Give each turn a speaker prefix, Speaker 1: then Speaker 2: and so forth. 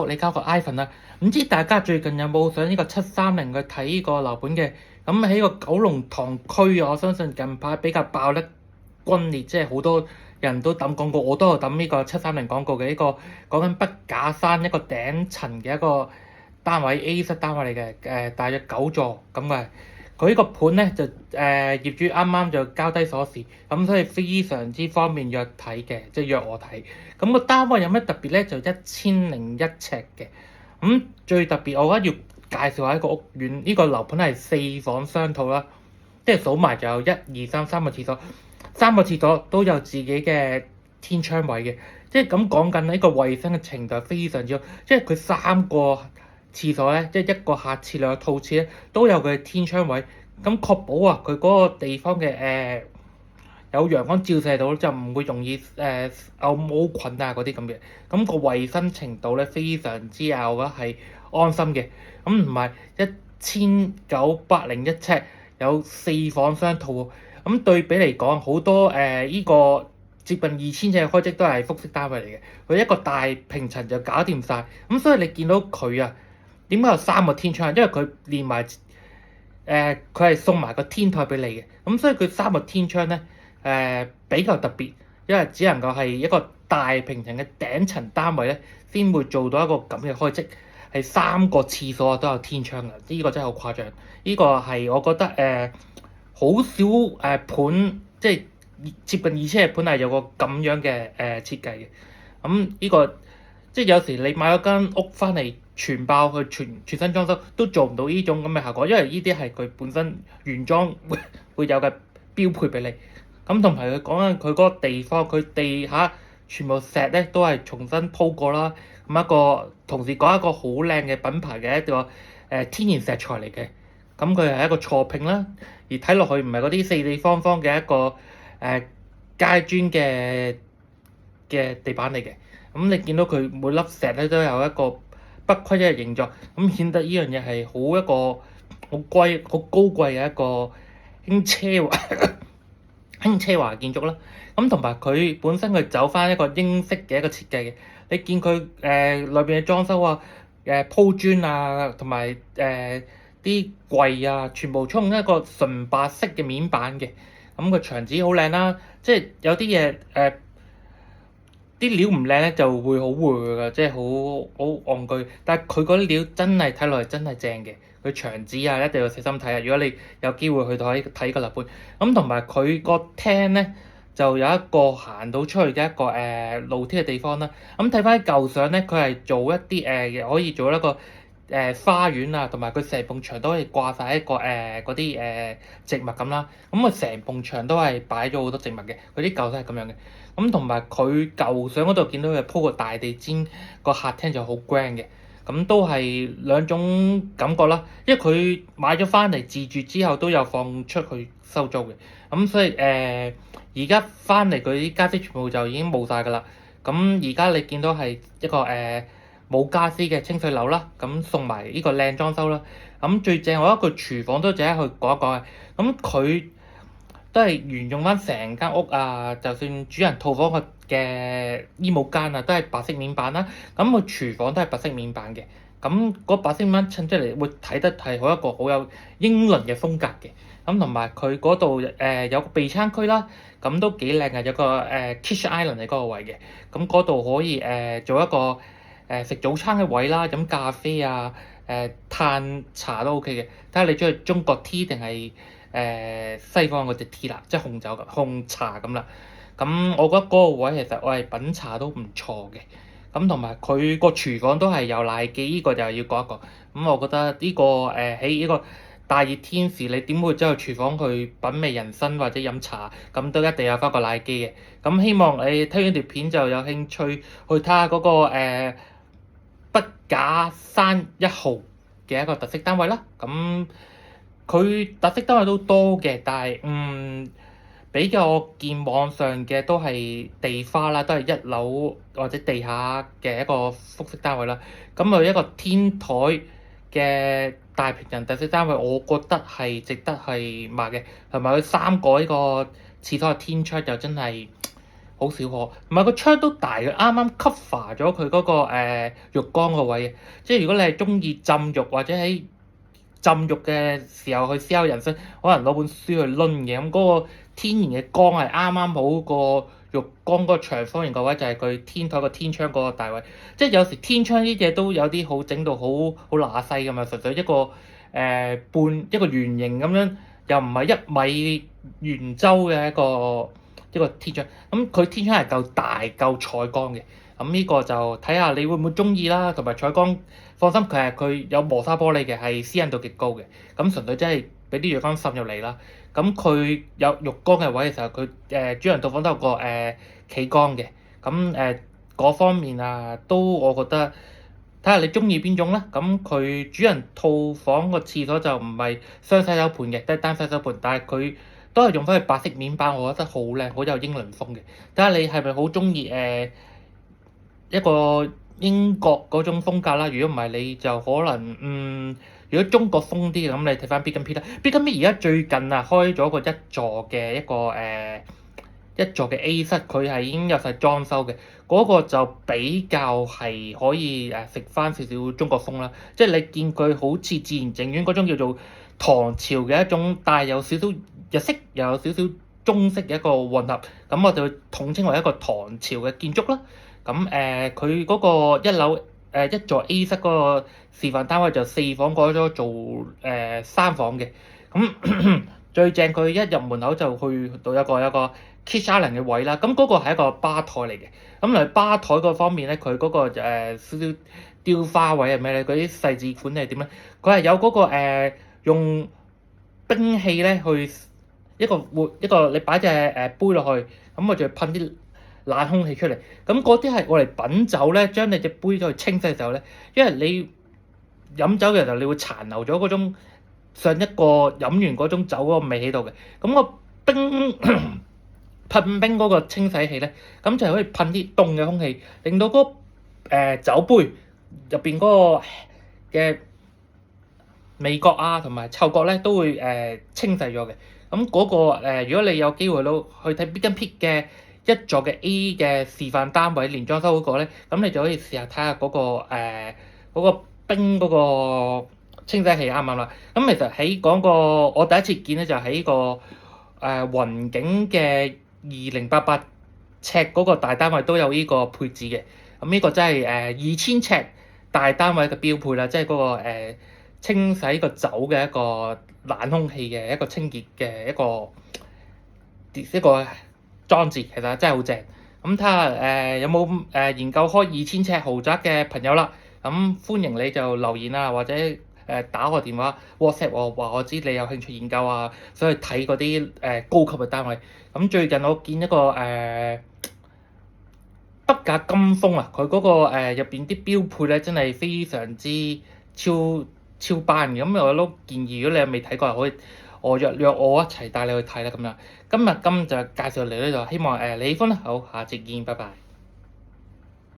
Speaker 1: 你交個 iPhone 啦。唔知大家最近有冇上呢個730去睇呢個樓盤嘅？咁喺個九龍塘區啊，我相信近排比較爆得轟烈，即係好多人都抌廣告，我都有抌呢個730廣告嘅呢個講緊筆架山一個頂層嘅一個單位 A 室單位嚟嘅，大約9座咁嘅。佢呢個盤咧就業主啱啱就交低鎖匙，咁所以非常之方便約睇嘅，即係約我睇。咁個單位有咩特別咧？就1001尺嘅。最特別，我覺得要介紹下一個屋苑，呢個樓盤係4房雙套啦，即係數埋就有1、2、3三個廁所，三個廁所都有自己嘅天窗位嘅，即係咁講緊呢個衞生嘅程度係非常之好，即係佢3個廁所咧，即係一個客廁兩個套廁咧，都有佢嘅天窗位，咁確保啊佢嗰個地方嘅有陽光照射到，就唔會容易有毛菌啊嗰啲咁嘅，咁個衞生程度咧非常之我覺得係安心嘅。咁唔係1901尺有4房雙套喎，咁對比嚟講，好多依個接近2000尺嘅開積都係複式單位嚟嘅，佢一個大平層就搞掂晒。咁所以你見到佢啊，點解有3個天窗？因為佢連埋佢係送埋個天台俾你嘅，咁所以佢3個天窗咧比較特別，因為只能夠係一個大平層嘅頂層單位咧，先會做到一個咁嘅開積，係3個廁所都有天窗嘅，呢個真係好誇張。呢個係我覺得好少盤，即係接近2000尺嘅盤係有個咁樣嘅設計嘅。咁呢個即係有時你買咗間屋翻嚟全爆去全新裝修都做唔到呢種咁嘅效果，因為呢啲係佢本身原裝會有嘅標配俾你。咁同埋佢講緊佢嗰個地方，佢地下全部石咧都係重新鋪過啦。咁一個同時講一個好靚嘅品牌嘅一個天然石材嚟嘅。咁佢係一個錯拼啦，而睇落去唔係嗰啲四四方方嘅一個階磚嘅地板嚟嘅。咁你見到佢每粒石咧都有一個不規則嘅形狀，咁顯得呢樣嘢係好一個好貴、好高貴嘅一個輕奢華輕奢華建築啦。咁同埋佢本身佢走翻一個英式嘅一個設計嘅，你見佢裏邊嘅裝修啊、鋪磚啊，同埋啲櫃啊，全部沖一個純白色嘅面板嘅。咁個牆紙好靚啦，即係有啲嘢啲料唔靚咧就會好攰㗎，即係好戇居。但係佢嗰啲料真係睇落嚟真係正嘅，佢牆紙啊一定要細心睇啊！如果你有機會去睇個樓盤，咁同埋佢個廳咧就有一個行到出去嘅一個露天嘅地方啦。咁睇翻舊相咧，佢係做一啲可以做一個花園啊，同埋佢成埲牆都可以掛晒一個嗰啲植物咁啦。咁佢成埲牆都係擺咗好多植物嘅，佢啲舊都係咁樣嘅。咁同埋佢舊相嗰度見到佢鋪個大地氈，個客廳就好 grand 嘅。咁都係兩種感覺啦，因為佢買咗翻嚟自住之後都有放出去收租嘅。咁所以而家翻嚟佢啲家私全部就已經冇晒㗎啦。咁而家你見到係一個冇家私嘅清水樓啦，咁送埋呢個靚裝修啦。咁最正我覺得佢廚房都值得去講一講嘅。咁佢都係沿用翻成間屋啊，就算主人套房嘅衣帽間啊，都係白色面板啦。咁佢廚房都係白色面板嘅。咁嗰白色面板襯出嚟會睇得係好一個好有英倫嘅風格嘅。咁同埋佢嗰度有個備餐區啦，咁都幾靚嘅，有個kitchen island 喺嗰個位嘅。咁嗰度可以做一個食早餐嘅位啦，飲咖啡啊，嘆茶都 OK 嘅。睇下你中意中國 tea 定係西方嗰隻 tea 啦，即係紅酒咁、紅茶咁啦。咁我覺得嗰個位其實我係品茶都唔錯嘅。咁同埋佢個廚房都係有奶機，呢個就要講一講。咁我覺得呢個喺呢個大熱天時，你點會走去廚房去品味人生或者飲茶？咁都一定有翻個奶機嘅。咁希望你睇完條片就有興趣去睇下嗰個筆架山1號嘅一個特色單位啦。咁佢特色單位都多嘅，但係比較我見網上嘅都係地花啦，都係1樓或者地下嘅一個複式單位啦。咁佢一個天台嘅大平層特色單位，我覺得係值得係買嘅，同埋佢3個呢個廁所嘅天窗就真係好少可，唔係個窗都大嘅，啱啱 cover 咗佢嗰個浴缸個位嘅。即係如果你係中意浸浴或者喺浸浴嘅時候去思考人生，可能攞本書去攆嘅。咁嗰個天然嘅光係啱啱好個浴缸嗰個長方形個位，就係佢天台個天窗嗰個大位。即係有時天窗啲嘢都有啲好整到好乸西咁嘛，純粹一個一個圓形咁樣，又唔係1米圓周嘅一個天窗。咁佢天窗係夠大夠採光嘅。咁呢個就睇下你會唔會中意啦，同埋採光放心，佢有磨砂玻璃嘅，係絲韌度極高嘅。咁純粹真係俾啲陽光滲入嚟啦。咁佢有浴缸嘅位嘅時候，佢主人套房都有個企缸嘅。咁嗰方面啊，都我覺得睇下你中意邊種啦。咁佢主人套房個廁所就唔係雙洗手盤嘅，都係單洗手盤，但係佢都係用翻佢白色面板，我覺得好靚，好有英倫風嘅。睇下你係咪好中意一個英國嗰種風格啦。如果唔係，你就可能如果中國風啲嘅，咁你睇翻 Beacon Pete 啦。Beacon Pete 而家最近啊開咗個一座嘅一座嘅 A 室，佢係已經有晒裝修嘅。嗰個就比較係可以食翻少少中國風啦。即係你見佢好似自然整院嗰種叫做唐朝嘅一種，帶有少少日式又有少少中式嘅一個混合。咁我哋統稱為一個唐朝嘅建築啦。咁佢嗰個一樓一座 A 室嗰個示範單位就4房改咗做3房嘅。咁最正佢一入門口就去到一個 Kids Island 嘅位啦。咁嗰個係一個吧台嚟嘅。咁嚟吧台嗰方面咧，佢嗰個少少雕花位係咩咧？嗰啲細緻款係點咧？佢係有嗰個用兵器咧去一個你擺隻杯落去，咁我就噴啲冷空氣出嚟。咁嗰啲係我嚟品酒咧，將你隻杯再去清洗嘅時候咧，因為你飲酒嘅時候，你會殘留咗嗰種上一個飲完嗰種酒嗰個味喺度嘅。咁個噴冰嗰個清洗器咧，咁就可以噴啲凍嘅空氣，令到嗰酒杯入邊嗰個嘅味覺啊同埋嗅覺咧都會清洗咗嘅。咁嗰個如果你有機會到去睇 Beacon Pete 嘅一座嘅 A 嘅示範單位連裝修嗰個咧，咁你就可以試下睇下嗰個冰嗰個清洗器啱唔啱啦。咁其實喺嗰個我第一次見咧，就喺個雲景嘅2088尺嗰個大單位都有呢個配置嘅。咁呢個真係2000尺大單位嘅標配啦，即係嗰個清洗個酒嘅一個冷空氣嘅一個清潔嘅一個裝置，其實真係好正。咁睇下有冇研究開2000尺豪宅嘅朋友啦。咁歡迎你就留言啊，或者打個電話 WhatsApp 我，話我知你有興趣研究啊，想去睇嗰啲高級嘅單位。咁最近我見一個北價金峰啊，佢嗰個入邊啲標配咧真係非常之超班嘅。咁我都建議，如果你未睇過，可以約我一齊帶你去睇啦咁樣。今日就介紹嚟呢度，希望你喜歡啦。好，下次見，拜拜。